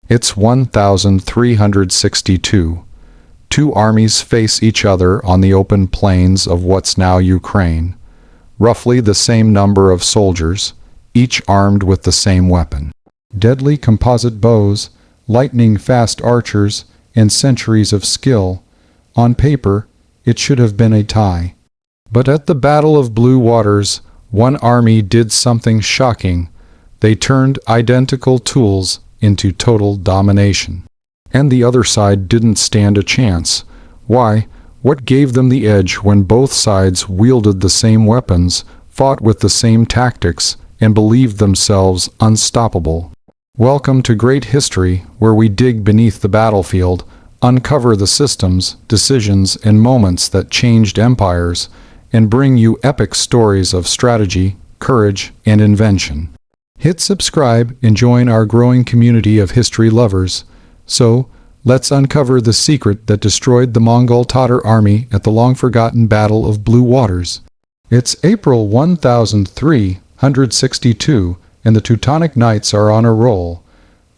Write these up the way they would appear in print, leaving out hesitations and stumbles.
It's 1362. Two armies face each other on the open plains of what's now Ukraine. Roughly the same number of soldiers, each armed with the same weapon. Deadly composite bows, lightning-fast archers, and centuries of skill. On paper, it should have been a tie. But at the Battle of Blue Waters, one army did something shocking. They turned identical tools into total domination. And the other side didn't stand a chance. Why? What gave them the edge when both sides wielded the same weapons, fought with the same tactics, and believed themselves unstoppable? Welcome to Great History, where we dig beneath the battlefield, uncover the systems, decisions, and moments that changed empires, and bring you epic stories of strategy, courage, and invention. Hit subscribe and join our growing community of history lovers. So, let's uncover the secret that destroyed the Mongol Tatar army at the long-forgotten Battle of Blue Waters. It's April 1362, and the Teutonic Knights are on a roll.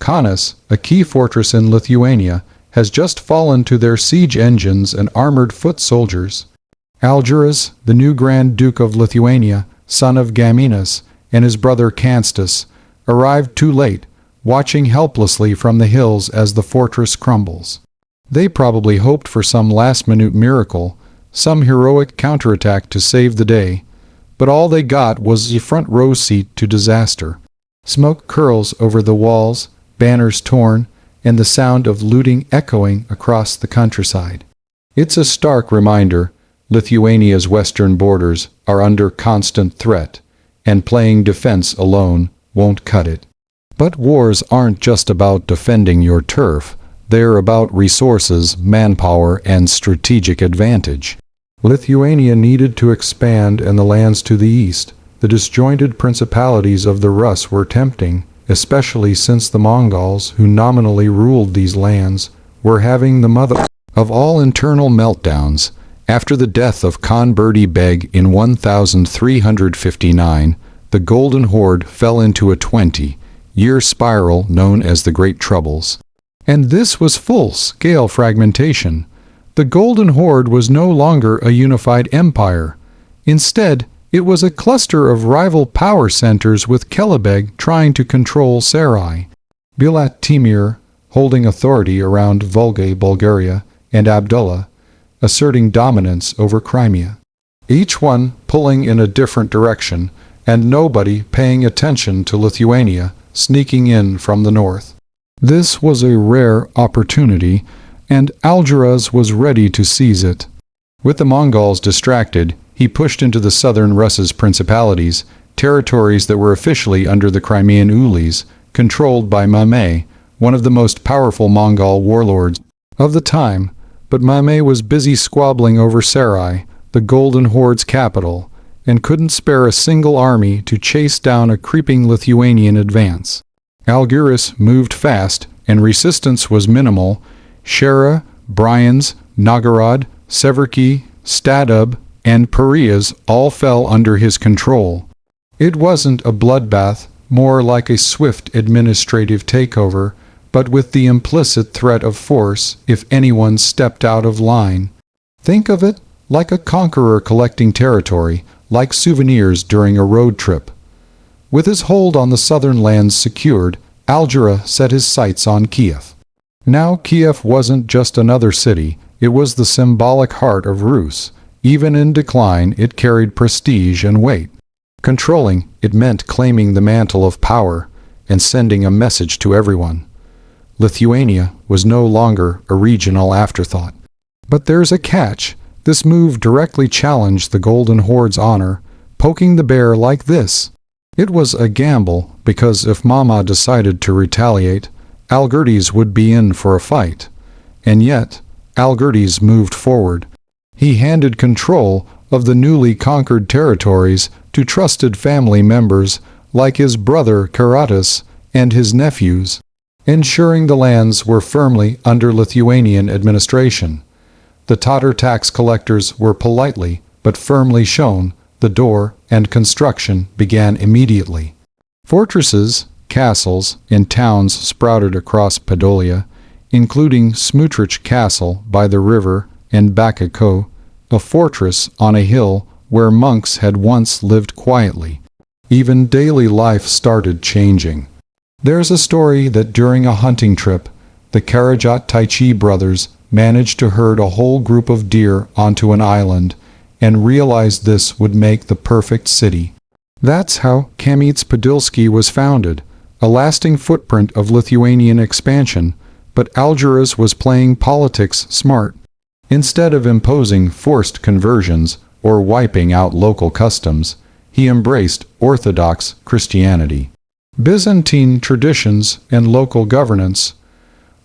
Kaunas, a key fortress in Lithuania, has just fallen to their siege engines and armored foot soldiers. Algiras, the new Grand Duke of Lithuania, son of Gaminas, and his brother Kanstas, arrived too late, watching helplessly from the hills as the fortress crumbles. They probably hoped for some last-minute miracle, some heroic counterattack to save the day, but all they got was a front-row seat to disaster. Smoke curls over the walls, banners torn, and the sound of looting echoing across the countryside. It's a stark reminder Lithuania's western borders are under constant threat, and playing defense alone won't cut it. But wars aren't just about defending your turf. They're about resources, manpower, and strategic advantage. Lithuania needed to expand, and the lands to the east, the disjointed principalities of the Rus, were tempting, especially since the Mongols, who nominally ruled these lands, were having the mother of all internal meltdowns. After the death of Khan Berdi Beg in 1359, the Golden Horde fell into a 20-year spiral known as the Great Troubles. And this was full-scale fragmentation. The Golden Horde was no longer a unified empire. Instead, it was a cluster of rival power centers, with Kelebeg trying to control Sarai, Bilat Timur holding authority around Volga, Bulgaria, and Abdullah asserting dominance over Crimea. Each one pulling in a different direction, and nobody paying attention to Lithuania sneaking in from the north. This was a rare opportunity, and Algiras was ready to seize it. With the Mongols distracted, he pushed into the southern Rus's principalities, territories that were officially under the Crimean Ulis, controlled by Mame, one of the most powerful Mongol warlords of the time. But Mame was busy squabbling over Sarai, the Golden Horde's capital, and couldn't spare a single army to chase down a creeping Lithuanian advance. Algiras moved fast, and resistance was minimal. Shera, Bryansk, Novgorod, Severki, Stadub, and Parias all fell under his control. It wasn't a bloodbath, more like a swift administrative takeover, but with the implicit threat of force if anyone stepped out of line. Think of it like a conqueror collecting territory, like souvenirs during a road trip. With his hold on the southern lands secured, Algiras set his sights on Kiev. Now Kiev wasn't just another city, it was the symbolic heart of Rus. Even in decline, it carried prestige and weight. Controlling it meant claiming the mantle of power and sending a message to everyone. Lithuania was no longer a regional afterthought. But there's a catch. This move directly challenged the Golden Horde's honor, poking the bear like this. It was a gamble, because if Mama decided to retaliate, Algirdes would be in for a fight. And yet, Algirdes moved forward. He handed control of the newly conquered territories to trusted family members like his brother Karatas and his nephews, ensuring the lands were firmly under Lithuanian administration. The Tatar tax collectors were politely but firmly shown the door, and construction began immediately. Fortresses, Castles and towns sprouted across Podolia, including Smutrich Castle by the river and Bakako, a fortress on a hill where monks had once lived quietly. Even daily life started changing. There's a story that during a hunting trip, the Karajat Taichi brothers managed to herd a whole group of deer onto an island and realized this would make the perfect city. That's how Kamyts-Podilsky was founded, a lasting footprint of Lithuanian expansion, but Algirdas was playing politics smart. Instead of imposing forced conversions or wiping out local customs, he embraced Orthodox Christianity, Byzantine traditions, and local governance.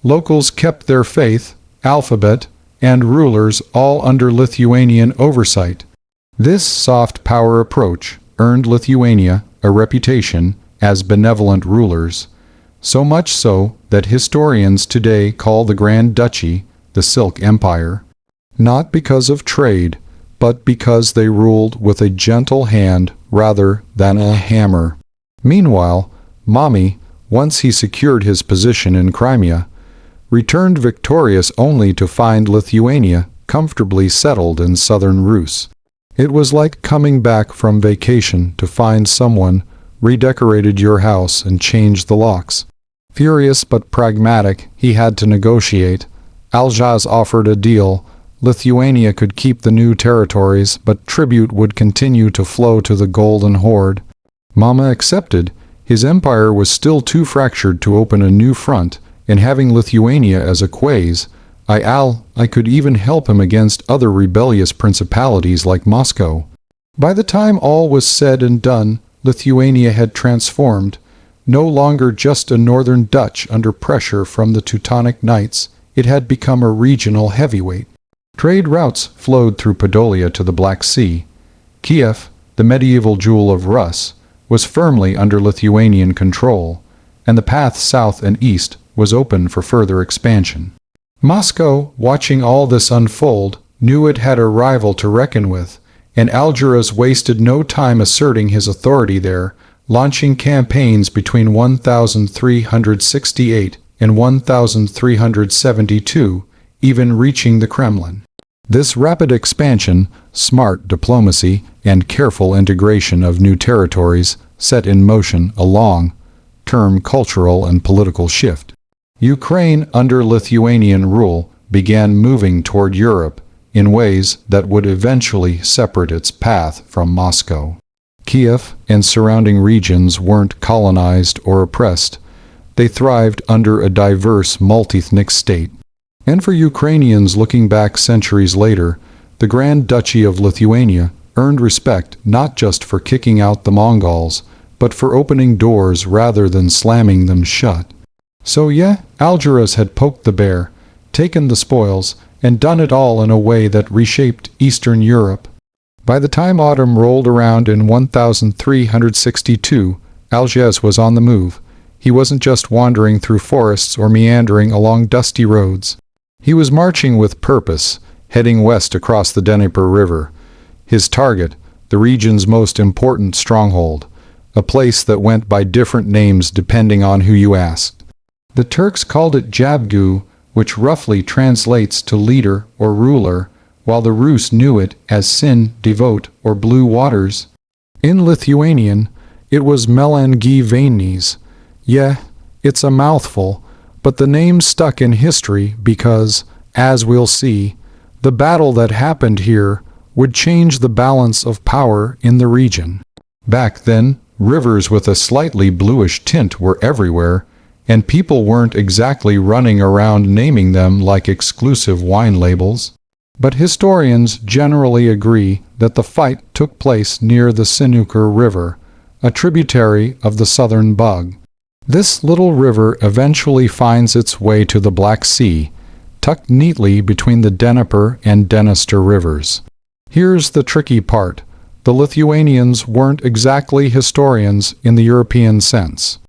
Locals kept their faith, alphabet, and rulers all under Lithuanian oversight. This soft power approach earned Lithuania a reputation as benevolent rulers, so much so that historians today call the Grand Duchy the Silk Empire, not because of trade, but because they ruled with a gentle hand rather than a hammer. Meanwhile, Mami, once he secured his position in Crimea, returned victorious only to find Lithuania comfortably settled in southern Rus. It was like coming back from vacation to find someone redecorated your house and changed the locks. Furious but pragmatic, he had to negotiate. Algirdas offered a deal. Lithuania could keep the new territories, but tribute would continue to flow to the Golden Horde. Mama accepted. His empire was still too fractured to open a new front, and having Lithuania as a quasi, I could even help him against other rebellious principalities like Moscow. By the time all was said and done, Lithuania had transformed. No longer just a northern Dutch under pressure from the Teutonic Knights, it had become a regional heavyweight. Trade routes flowed through Podolia to the Black Sea. Kiev, the medieval jewel of Rus, was firmly under Lithuanian control, and the path south and east was open for further expansion. Moscow, watching all this unfold, knew it had a rival to reckon with, and Algirdas wasted no time asserting his authority there, launching campaigns between 1368 and 1372, even reaching the Kremlin. This rapid expansion, smart diplomacy, and careful integration of new territories set in motion a long-term cultural and political shift. Ukraine, under Lithuanian rule, began moving toward Europe in ways that would eventually separate its path from Moscow. Kiev and surrounding regions weren't colonized or oppressed. They thrived under a diverse multi-ethnic state. And for Ukrainians looking back centuries later, the Grand Duchy of Lithuania earned respect not just for kicking out the Mongols, but for opening doors rather than slamming them shut. So yeah, Algirdas had poked the bear, taken the spoils, and done it all in a way that reshaped Eastern Europe. By the time autumn rolled around in 1362, Algirdas was on the move. He wasn't just wandering through forests or meandering along dusty roads. He was marching with purpose, heading west across the Dnieper River. His target, the region's most important stronghold, a place that went by different names depending on who you asked. The Turks called it Jabgu, which roughly translates to leader or ruler, while the Rus knew it as Sin, devote, or blue waters. In Lithuanian, it was Melangi Vainys. Yeah, it's a mouthful, but the name stuck in history because, as we'll see, the battle that happened here would change the balance of power in the region. Back then, rivers with a slightly bluish tint were everywhere, and people weren't exactly running around naming them like exclusive wine labels. But historians generally agree that the fight took place near the Sinukur River, a tributary of the Southern Bug. This little river eventually finds its way to the Black Sea, tucked neatly between the Dnieper and Dniester rivers. Here's the tricky part. The Lithuanians weren't exactly historians in the European sense.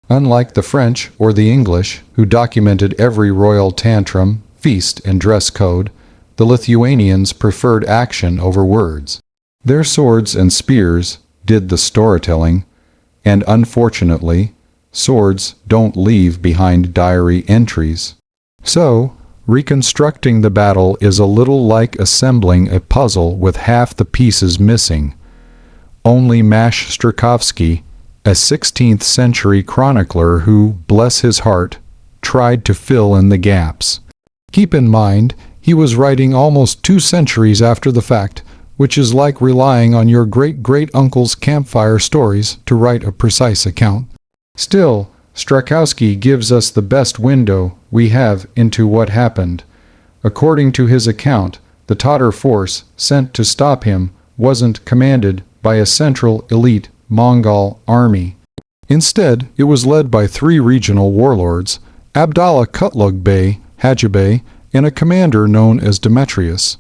Unlike the French or the English, who documented every royal tantrum, feast, and dress code, the Lithuanians preferred action over words. Their swords and spears did the storytelling, and unfortunately, Swords don't leave behind diary entries. So, reconstructing the battle is a little like assembling a puzzle with half the pieces missing. Only Mash Strakovsky, a 16th century chronicler who, bless his heart, tried to fill in the gaps. Keep in mind, he was writing almost 2 centuries after the fact, which is like relying on your great-great-uncle's campfire stories to write a precise account. Still, Strakowski gives us the best window we have into what happened. According to his account, the Tatar force sent to stop him wasn't commanded by a central elite Mongol army. Instead, it was led by 3 regional warlords, Abdallah Kutlug Bey, Hajj Bey, and a commander known as Demetrius.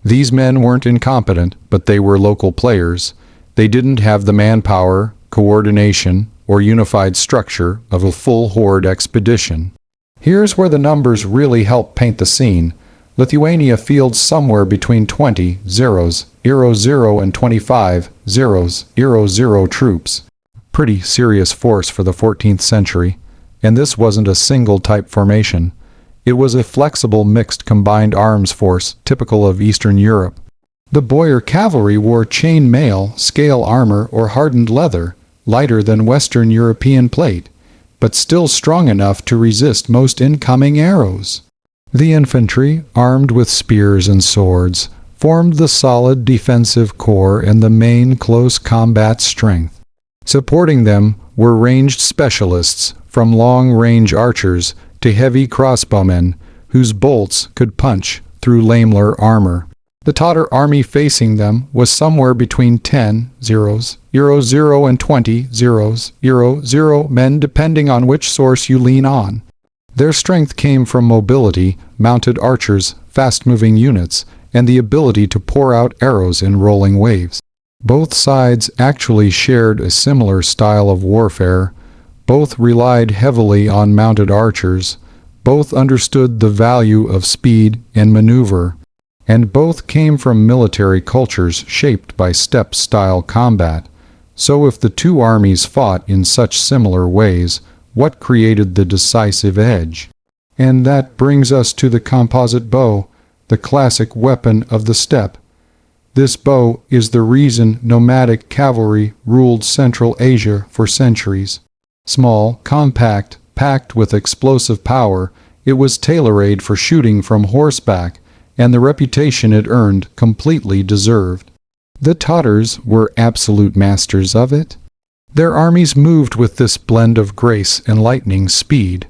These men weren't incompetent, but they were local players. They didn't have the manpower, coordination, or unified structure of a full horde expedition. Here's where the numbers really help paint the scene. Lithuania fields somewhere between 20 zeros, 0 and 25 zeros, 0 troops. Pretty serious force for the 14th century. And this wasn't a single type formation. It was a flexible mixed combined arms force typical of Eastern Europe. The Boyar cavalry wore chain mail, scale armor, or hardened leather, lighter than Western European plate, but still strong enough to resist most incoming arrows. The infantry, armed with spears and swords, formed the solid defensive core and the main close combat strength. Supporting them were ranged specialists, from long-range archers to heavy crossbowmen, whose bolts could punch through lamellar armor. The Tatar army facing them was somewhere between 10 zeros, 0 and 20 zeros, 0 men depending on which source you lean on. Their strength came from mobility, mounted archers, fast-moving units, and the ability to pour out arrows in rolling waves. Both sides actually shared a similar style of warfare. Both relied heavily on mounted archers. Both understood the value of speed and maneuver. And both came from military cultures shaped by steppe-style combat. So if the two armies fought in such similar ways, what created the decisive edge? And that brings us to the composite bow, the classic weapon of the steppe. This bow is the reason nomadic cavalry ruled Central Asia for centuries. Small, compact, packed with explosive power, it was tailor-made for shooting from horseback, and the reputation it earned completely deserved. The Tatars were absolute masters of it. Their armies moved with this blend of grace and lightning speed,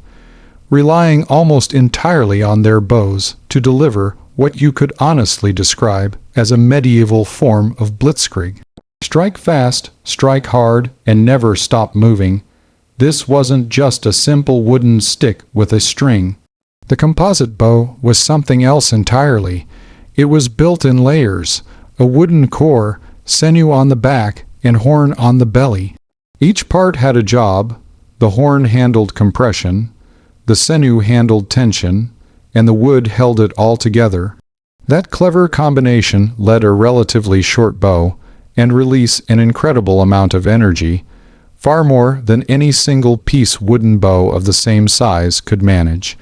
relying almost entirely on their bows to deliver what you could honestly describe as a medieval form of blitzkrieg. Strike fast, strike hard, and never stop moving. This wasn't just a simple wooden stick with a string. The composite bow was something else entirely. It was built in layers, a wooden core, sinew on the back, and horn on the belly. Each part had a job. The horn handled compression, the sinew handled tension, and the wood held it all together. That clever combination let a relatively short bow and release an incredible amount of energy, far more than any single-piece wooden bow of the same size could manage.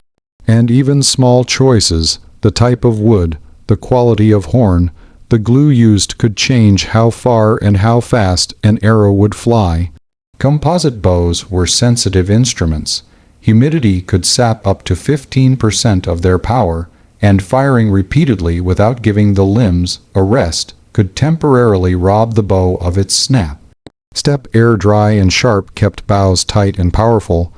And even small choices, the type of wood, the quality of horn, the glue used could change how far and how fast an arrow would fly. Composite bows were sensitive instruments. Humidity could sap up to 15% of their power, and firing repeatedly without giving the limbs a rest could temporarily rob the bow of its snap. Steppe air dry and sharp kept bows tight and powerful,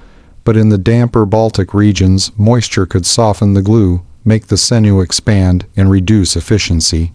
but in the damper Baltic regions, moisture could soften the glue, make the sinew expand, and reduce efficiency.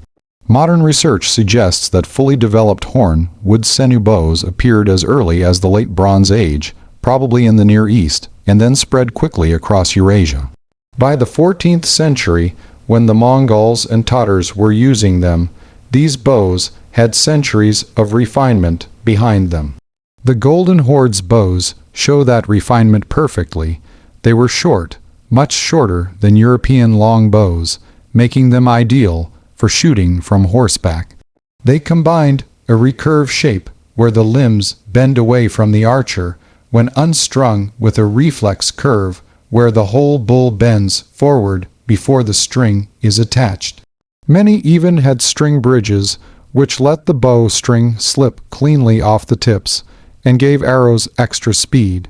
Modern research suggests that fully developed horn, wood sinew bows appeared as early as the Late Bronze Age, probably in the Near East, and then spread quickly across Eurasia. By the 14th century, when the Mongols and Tatars were using them, these bows had centuries of refinement behind them. The Golden Horde's bows show that refinement perfectly. They were short, much shorter than European long bows, making them ideal for shooting from horseback. They combined a recurve shape where the limbs bend away from the archer, when unstrung with a reflex curve where the whole bow bends forward before the string is attached. Many even had string bridges, which let the bow string slip cleanly off the tips and gave arrows extra speed.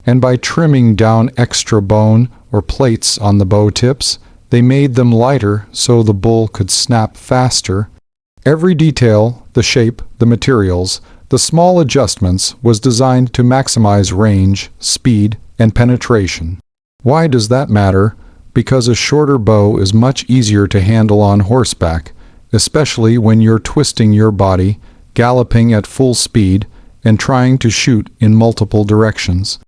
And by trimming down extra bone or plates on the bow tips, they made them lighter so the bow could snap faster. Every detail, the shape, the materials, the small adjustments was designed to maximize range, speed, and penetration. Why does that matter? Because a shorter bow is much easier to handle on horseback, especially when you're twisting your body, galloping at full speed, and trying to shoot in multiple directions.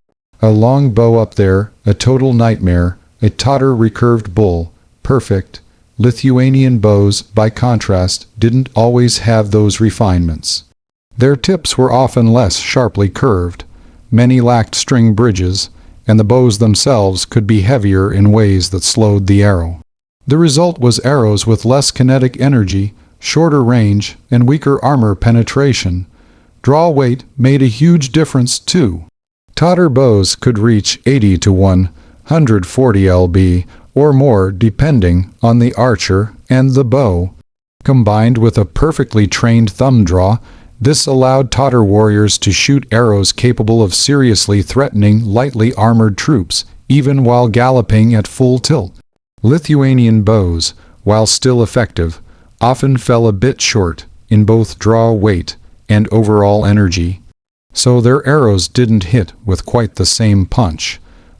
A long bow up there, a total nightmare, a tauter recurved bull, perfect. Lithuanian bows, by contrast, didn't always have those refinements. Their tips were often less sharply curved, many lacked string bridges, and the bows themselves could be heavier in ways that slowed the arrow. The result was arrows with less kinetic energy, shorter range, and weaker armor penetration. Draw weight made a huge difference too. Tauter bows could reach 80 to 140 lb, or more depending on the archer and the bow. Combined with a perfectly trained thumb draw, this allowed Tauter warriors to shoot arrows capable of seriously threatening lightly armored troops, even while galloping at full tilt. Lithuanian bows, while still effective, often fell a bit short in both draw weight and overall energy. So their arrows didn't hit with quite the same punch.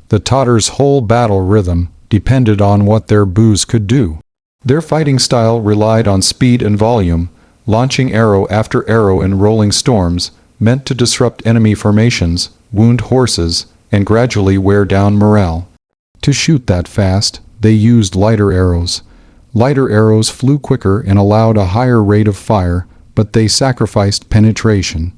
The Tauters' whole battle rhythm depended on what their bows could do. Their fighting style relied on speed and volume, launching arrow after arrow in rolling storms, meant to disrupt enemy formations, wound horses, and gradually wear down morale. To shoot that fast, they used lighter arrows. Lighter arrows flew quicker and allowed a higher rate of fire, but they sacrificed penetration.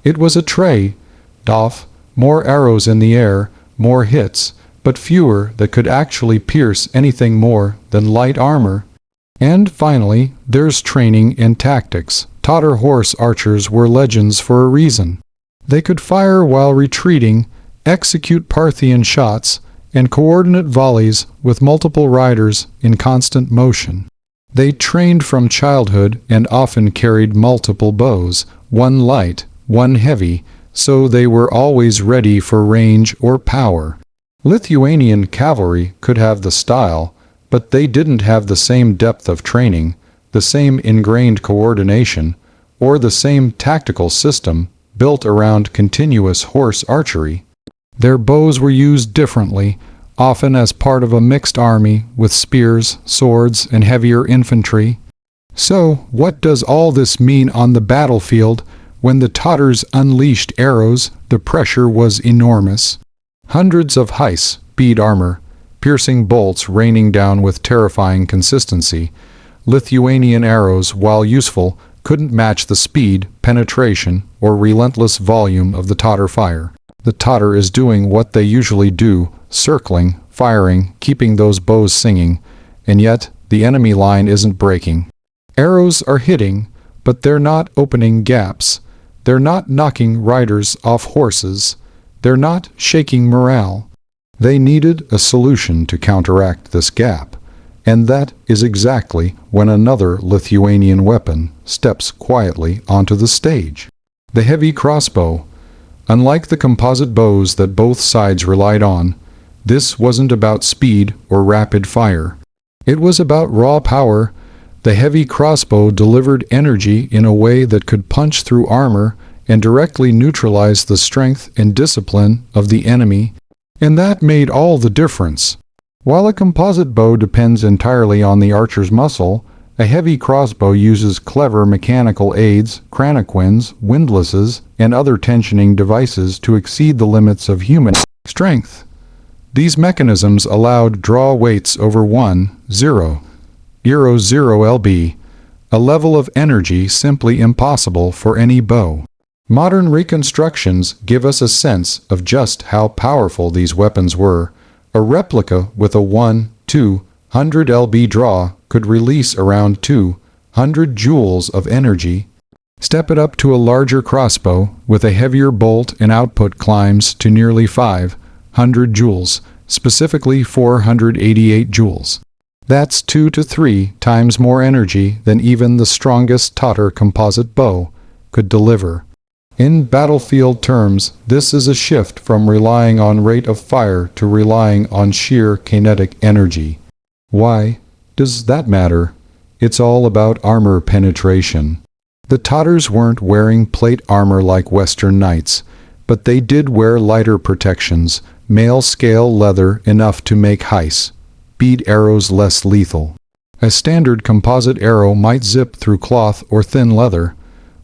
It was a trade-off, more arrows in the air, more hits, but fewer that could actually pierce anything more than light armor. And finally, there's training and tactics. Tauter horse archers were legends for a reason. They could fire while retreating, execute Parthian shots, and coordinate volleys with multiple riders in constant motion. They trained from childhood and often carried multiple bows, one light, one heavy, so they were always ready for range or power. Lithuanian cavalry could have the style, but they didn't have the same depth of training, the same ingrained coordination, or the same tactical system built around continuous horse archery. Their bows were used differently, often as part of a mixed army with spears, swords, and heavier infantry. So, what does all this mean on the battlefield? When the Tauters unleashed arrows, the pressure was enormous. Hundreds of high-speed armor, piercing bolts raining down with terrifying consistency. Lithuanian arrows, while useful, couldn't match the speed, penetration, or relentless volume of the Tauter fire. The Tauter is doing what they usually do, circling, firing, keeping those bows singing, and yet the enemy line isn't breaking. Arrows are hitting, but they're not opening gaps. They're not knocking riders off horses. They're not shaking morale. They needed a solution to counteract this gap, and that is exactly when another Lithuanian weapon steps quietly onto the stage. The heavy crossbow. Unlike the composite bows that both sides relied on, this wasn't about speed or rapid fire. It was about raw power. The heavy crossbow delivered energy in a way that could punch through armor and directly neutralize the strength and discipline of the enemy, and that made all the difference. While a composite bow depends entirely on the archer's muscle, a heavy crossbow uses clever mechanical aids, cranaquins, windlasses, and other tensioning devices to exceed the limits of human strength. These mechanisms allowed draw weights over 0 lb, a level of energy simply impossible for any bow. Modern reconstructions give us a sense of just how powerful these weapons were. A replica with a 200 lb draw could release around 200 joules of energy. Step it up to a larger crossbow with a heavier bolt and output climbs to nearly 500 joules, specifically 488 joules. That's 2 to 3 times more energy than even the strongest Tatar composite bow could deliver. In battlefield terms, this is a shift from relying on rate of fire to relying on sheer kinetic energy. Why does that matter? It's all about armor penetration. The Tatars weren't wearing plate armor like Western knights, but they did wear lighter protections, mail scale leather enough to make heist bead arrows less lethal. A standard composite arrow might zip through cloth or thin leather,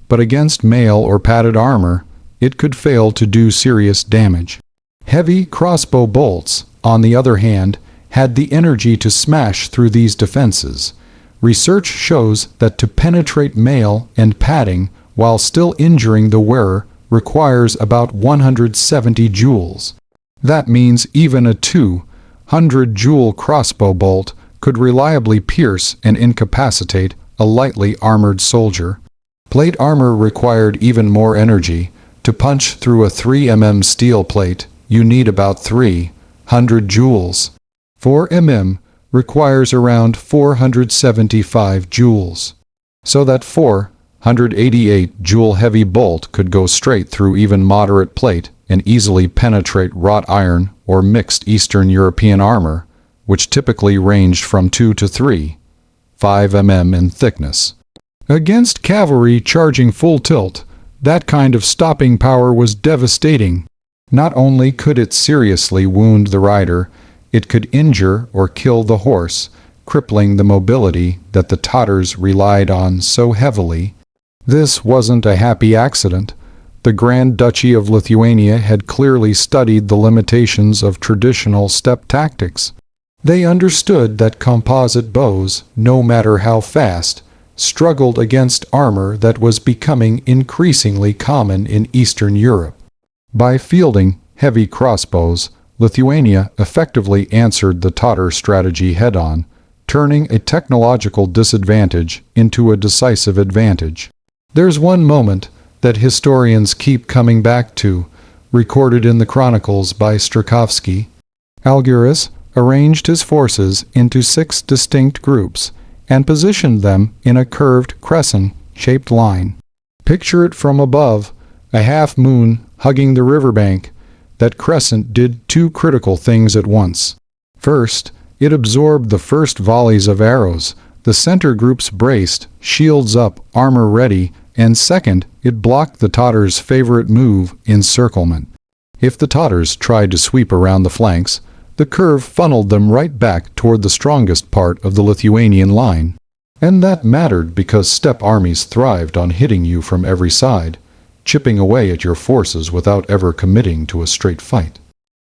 but against mail or padded armor, it could fail to do serious damage. Heavy crossbow bolts, on the other hand, had the energy to smash through these defenses. Research shows that to penetrate mail and padding while still injuring the wearer requires about 170 joules. That means even a 200-joule crossbow bolt could reliably pierce and incapacitate a lightly armored soldier. Plate armor required even more energy. To punch through a 3 mm steel plate, you need about 300 joules. 4 mm requires around 475 joules. So that 488 joule heavy bolt could go straight through even moderate plate and easily penetrate wrought iron or mixed Eastern European armor, which typically ranged from 2 to 5 mm in thickness. Against cavalry charging full tilt, that kind of stopping power was devastating. Not only could it seriously wound the rider, it could injure or kill the horse, crippling the mobility that the Tatars relied on so heavily. This wasn't a happy accident. The Grand Duchy of Lithuania had clearly studied the limitations of traditional steppe tactics. They understood that composite bows, no matter how fast, struggled against armor that was becoming increasingly common in Eastern Europe. By fielding heavy crossbows, Lithuania effectively answered the Tatar strategy head-on, turning a technological disadvantage into a decisive advantage. There's one moment that historians keep coming back to, recorded in the chronicles by Strakovsky. Algurus arranged his forces into 6 distinct groups and positioned them in a curved crescent-shaped line. Picture it from above, a half-moon hugging the riverbank. That crescent did 2 critical things at once. First, it absorbed the first volleys of arrows. The center groups braced, shields up, armor ready, and second, it blocked the Tatars' favorite move, encirclement. If the Tatars tried to sweep around the flanks, the curve funneled them right back toward the strongest part of the Lithuanian line. And that mattered because steppe armies thrived on hitting you from every side, chipping away at your forces without ever committing to a straight fight.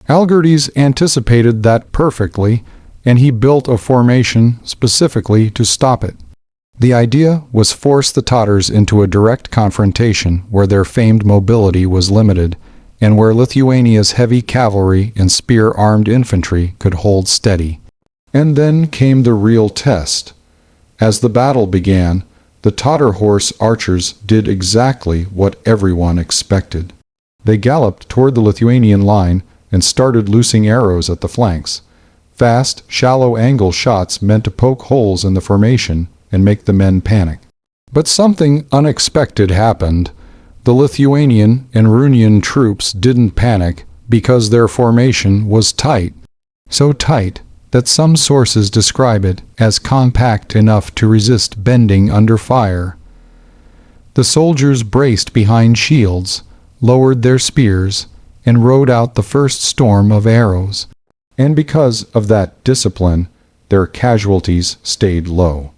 Algirdes anticipated that perfectly, and he built a formation specifically to stop it. The idea was force the Tatars into a direct confrontation where their famed mobility was limited, and where Lithuania's heavy cavalry and spear-armed infantry could hold steady. And then came the real test. As the battle began, the Tatar horse archers did exactly what everyone expected. They galloped toward the Lithuanian line and started loosing arrows at the flanks. Fast, shallow-angle shots meant to poke holes in the formation and make the men panic. But something unexpected happened. The Lithuanian and Runian troops didn't panic because their formation was tight. So tight that some sources describe it as compact enough to resist bending under fire. The soldiers braced behind shields, lowered their spears, and rode out the first storm of arrows. And because of that discipline, their casualties stayed low.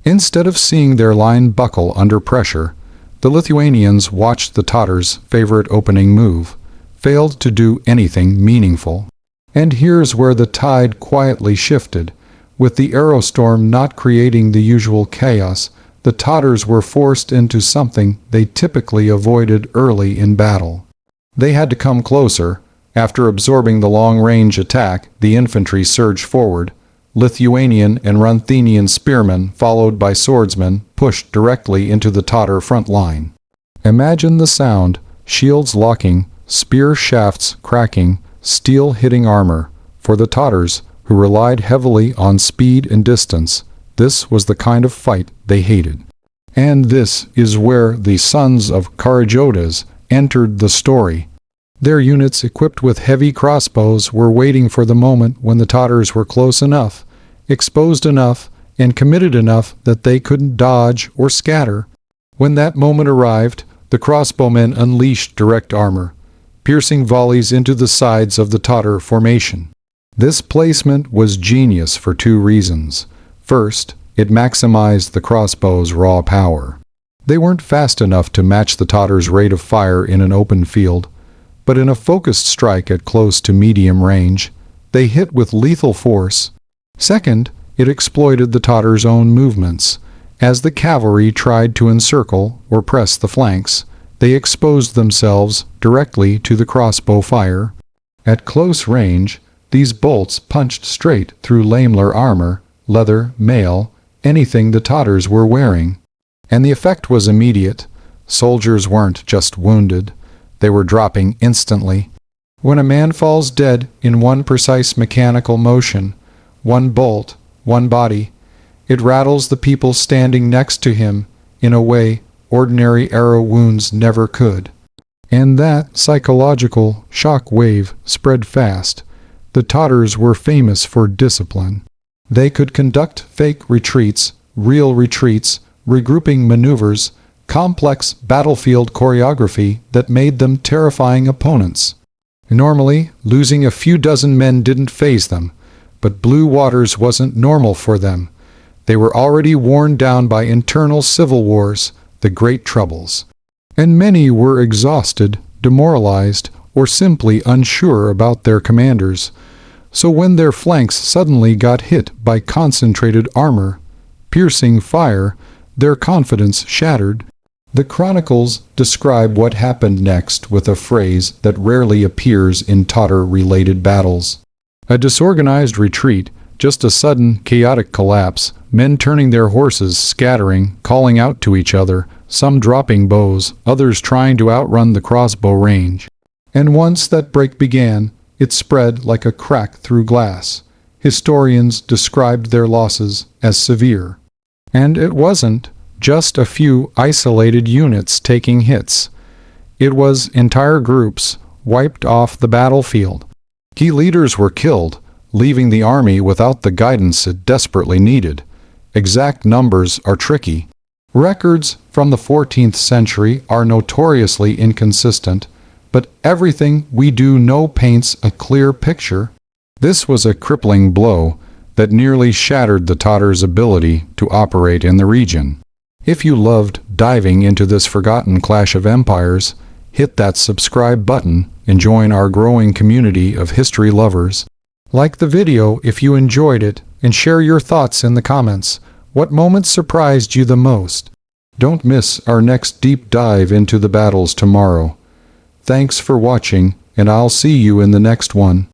Instead of seeing their line buckle under pressure, the Lithuanians watched the Tatars' favorite opening move, failed to do anything meaningful. And here's where the tide quietly shifted. With the arrow storm not creating the usual chaos, the Tatars were forced into something they typically avoided early in battle. They had to come closer. After absorbing the long-range attack, the infantry surged forward. Lithuanian and Ruthenian spearmen, followed by swordsmen, pushed directly into the Tatar front line. Imagine the sound: shields locking, spear shafts cracking, steel hitting armor. For the Tatars, who relied heavily on speed and distance, this was the kind of fight they hated. And this is where the sons of Karajodas entered the story. Their units equipped with heavy crossbows were waiting for the moment when the Tatars were close enough, exposed enough, and committed enough that they couldn't dodge or scatter. When that moment arrived, the crossbowmen unleashed direct armor, piercing volleys into the sides of the Tatar formation. This placement was genius for two reasons. First, it maximized the crossbow's raw power. They weren't fast enough to match the Tatars' rate of fire in an open field, but in a focused strike at close to medium range, they hit with lethal force. Second, it exploited the Tatars' own movements. As the cavalry tried to encircle or press the flanks, they exposed themselves directly to the crossbow fire. At close range, these bolts punched straight through lamellar armor, leather, mail, anything the Tatars were wearing. And the effect was immediate. Soldiers weren't just wounded, they were dropping instantly. When a man falls dead in one precise mechanical motion, one bolt, one body, it rattles the people standing next to him in a way ordinary arrow wounds never could. And that psychological shock wave spread fast. The Tatars were famous for discipline. They could conduct fake retreats, real retreats, regrouping maneuvers, complex battlefield choreography that made them terrifying opponents. Normally, losing a few dozen men didn't faze them, but Blue Waters wasn't normal for them. They were already worn down by internal civil wars, the Great Troubles. And many were exhausted, demoralized, or simply unsure about their commanders. So when their flanks suddenly got hit by concentrated armor, piercing fire, their confidence shattered. The chronicles describe what happened next with a phrase that rarely appears in Tatar-related battles. A disorganized retreat, just a sudden, chaotic collapse, men turning their horses, scattering, calling out to each other, some dropping bows, others trying to outrun the crossbow range. And once that break began, it spread like a crack through glass. Historians described their losses as severe. And it wasn't just a few isolated units taking hits. It was entire groups wiped off the battlefield. Key leaders were killed, leaving the army without the guidance it desperately needed. Exact numbers are tricky. Records from the 14th century are notoriously inconsistent, but everything we do know paints a clear picture. This was a crippling blow that nearly shattered the Tatars' ability to operate in the region. If you loved diving into this forgotten clash of empires, hit that subscribe button and join our growing community of history lovers. Like the video if you enjoyed it, and share your thoughts in the comments. What moments surprised you the most? Don't miss our next deep dive into the battles tomorrow. Thanks for watching, and I'll see you in the next one.